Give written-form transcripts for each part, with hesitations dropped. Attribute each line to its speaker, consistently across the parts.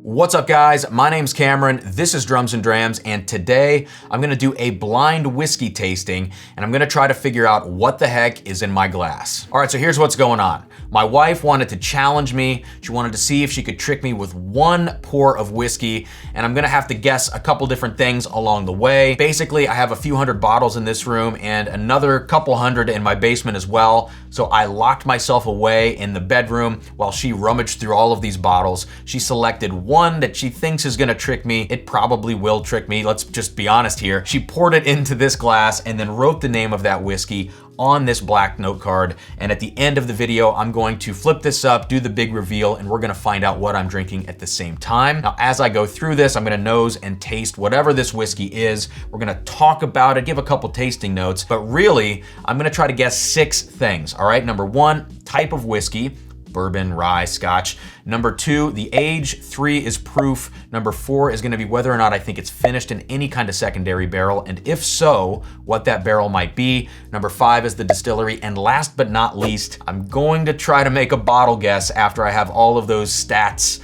Speaker 1: What's up guys, my name's Cameron, this is Drums and Drams, and today I'm gonna do a blind whiskey tasting and I'm gonna try to figure out what the heck is in my glass. All right, so here's what's going on. My wife wanted to challenge me. She wanted to see if she could trick me with one pour of whiskey, and I'm gonna have to guess a couple different things along the way. Basically, I have a few hundred bottles in this room and another couple hundred in my basement as well. So I locked myself away in the bedroom while she rummaged through all of these bottles. She selected one that she thinks is gonna trick me. It probably will trick me, let's just be honest here. She poured it into this glass and then wrote the name of that whiskey on this black note card. And at the end of the video, I'm going to flip this up, do the big reveal, and we're gonna find out what I'm drinking at the same time. Now, as I go through this, I'm gonna nose and taste whatever this whiskey is. We're gonna talk about it, give a couple tasting notes, but really, I'm gonna try to guess 6 things, all right? Number 1, type of whiskey. Bourbon, rye, scotch. Number 2, the age. 3 is proof. Number 4 is gonna be whether or not I think it's finished in any kind of secondary barrel, and if so, what that barrel might be. Number 5 is the distillery, and last but not least, I'm going to try to make a bottle guess after I have all of those stats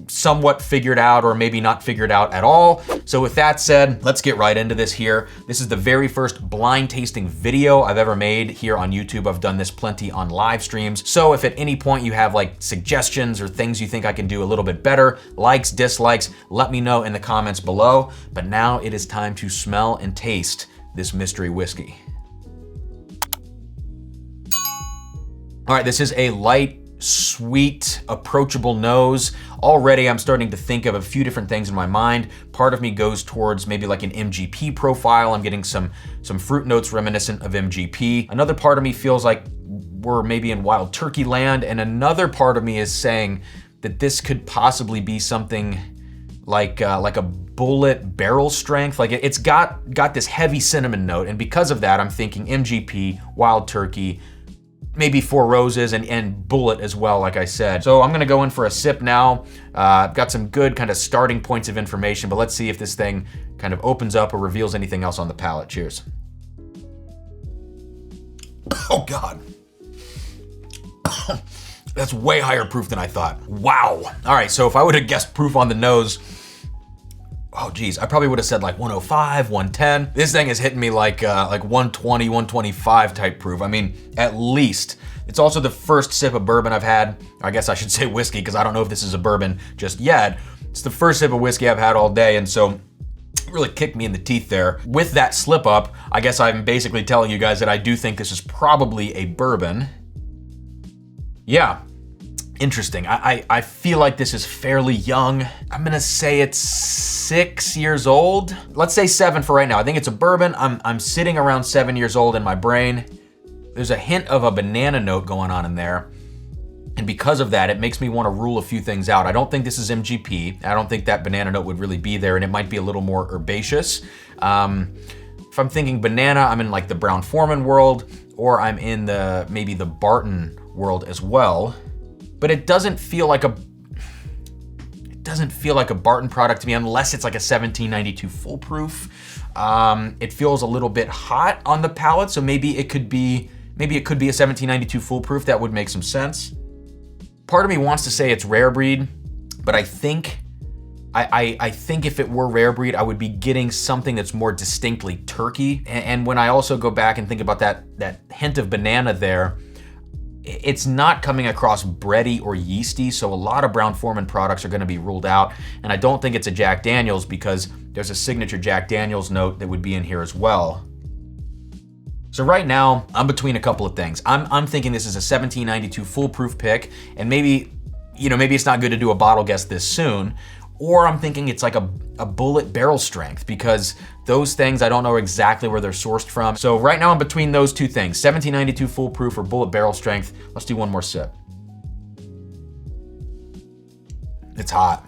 Speaker 1: somewhat figured out, or maybe not figured out at all. So with that said, let's get right into this here. This is the very first blind tasting video I've ever made here on YouTube. I've done this plenty on live streams. So if at any point you have like suggestions or things you think I can do a little bit better, likes, dislikes, let me know in the comments below. But now it is time to smell and taste this mystery whiskey. All right, this is a light, sweet, approachable nose. Already I'm starting to think of a few different things in my mind. Part of me goes towards maybe like an MGP profile. I'm getting some fruit notes reminiscent of MGP. Another part of me feels like we're maybe in wild turkey land, and another part of me is saying that this could possibly be something like a bullet barrel strength. Like it's got this heavy cinnamon note, and because of that, I'm thinking MGP, wild turkey, maybe Four Roses and Bullet as well, like I said. So I'm gonna go in for a sip now. I've got some good kind of starting points of information, but let's see if this thing kind of opens up or reveals anything else on the palate. Cheers. Oh God. That's way higher proof than I thought. Wow. All right, so if I would have guessed proof on the nose, oh geez, I probably would have said like 105, 110. This thing is hitting me like 120, 125 type proof. I mean, at least. It's also the first sip of bourbon I've had. I guess I should say whiskey, because I don't know if this is a bourbon just yet. It's the first sip of whiskey I've had all day, and so it really kicked me in the teeth there. With that slip up, I guess I'm basically telling you guys that I do think this is probably a bourbon. Yeah. Interesting. I feel like this is fairly young. I'm gonna say it's 6 years old. Let's say 7 for right now. I think it's a bourbon. I'm sitting around 7 years old in my brain. There's a hint of a banana note going on in there. And because of that, it makes me want to rule a few things out. I don't think this is MGP. I don't think that banana note would really be there, and it might be a little more herbaceous. If I'm thinking banana, I'm in like the Brown-Forman world, or I'm in maybe the Barton world as well. But it doesn't feel like a Barton product to me unless it's like a 1792 full proof. It feels a little bit hot on the palate, so maybe it could be a 1792 full proof. That would make some sense. Part of me wants to say it's rare breed, but I think if it were rare breed, I would be getting something that's more distinctly turkey. And when I also go back and think about that hint of banana there, it's not coming across bready or yeasty, so a lot of Brown-Forman products are gonna be ruled out, and I don't think it's a Jack Daniel's because there's a signature Jack Daniel's note that would be in here as well. So right now, I'm between a couple of things. I'm thinking this is a 1792 foolproof pick, and maybe it's not good to do a bottle guess this soon, or I'm thinking it's like a bullet barrel strength, because those things, I don't know exactly where they're sourced from. So right now I'm between those two things, 1792 foolproof or bullet barrel strength. Let's do one more sip. It's hot.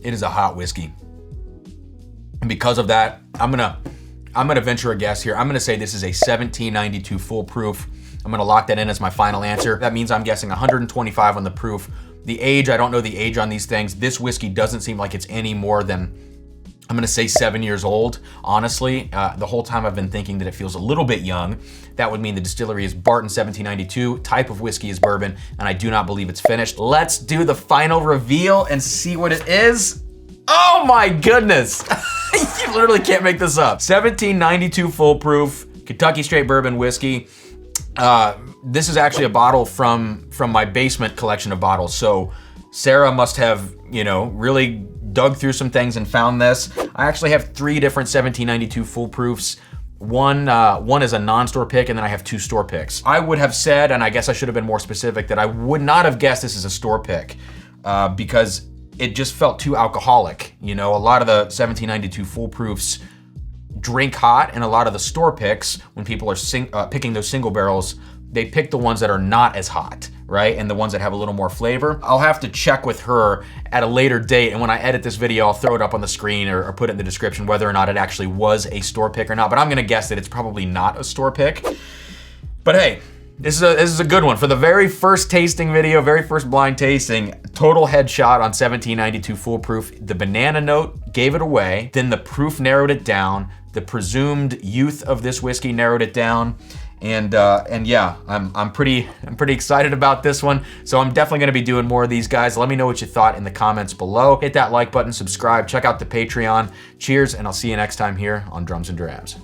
Speaker 1: It is a hot whiskey. And because of that, I'm gonna venture a guess here. I'm gonna say this is a 1792 foolproof. I'm gonna lock that in as my final answer. That means I'm guessing 125 on the proof. The age, I don't know the age on these things. This whiskey doesn't seem like it's any more than I'm gonna say 7 years old. Honestly, the whole time I've been thinking that it feels a little bit young. That would mean the distillery is Barton 1792, type of whiskey is bourbon, and I do not believe it's finished. Let's do the final reveal and see what it is. Oh my goodness. You literally can't make this up. 1792 full proof, Kentucky straight bourbon whiskey. This is actually a bottle from my basement collection of bottles. So Sarah must have, you know, really dug through some things and found this. I actually have 3 different 1792 full proofs. One is a non-store pick, and then I have 2 store picks. I would have said, and I guess I should have been more specific, that I would not have guessed this is a store pick because it just felt too alcoholic. You know, a lot of the 1792 full proofs drink hot, and a lot of the store picks, when people are picking those single barrels, they pick the ones that are not as hot, right? And the ones that have a little more flavor. I'll have to check with her at a later date, and when I edit this video, I'll throw it up on the screen or put it in the description whether or not it actually was a store pick or not, but I'm gonna guess that it's probably not a store pick. But hey, this is a good one. For the very first tasting video, very first blind tasting, total headshot on 1792 full proof. The banana note gave it away, then the proof narrowed it down, the presumed youth of this whiskey narrowed it down. And yeah, I'm pretty excited about this one. So I'm definitely gonna be doing more of these, guys. Let me know what you thought in the comments below. Hit that like button, subscribe, check out the Patreon. Cheers, and I'll see you next time here on Drums and Drams.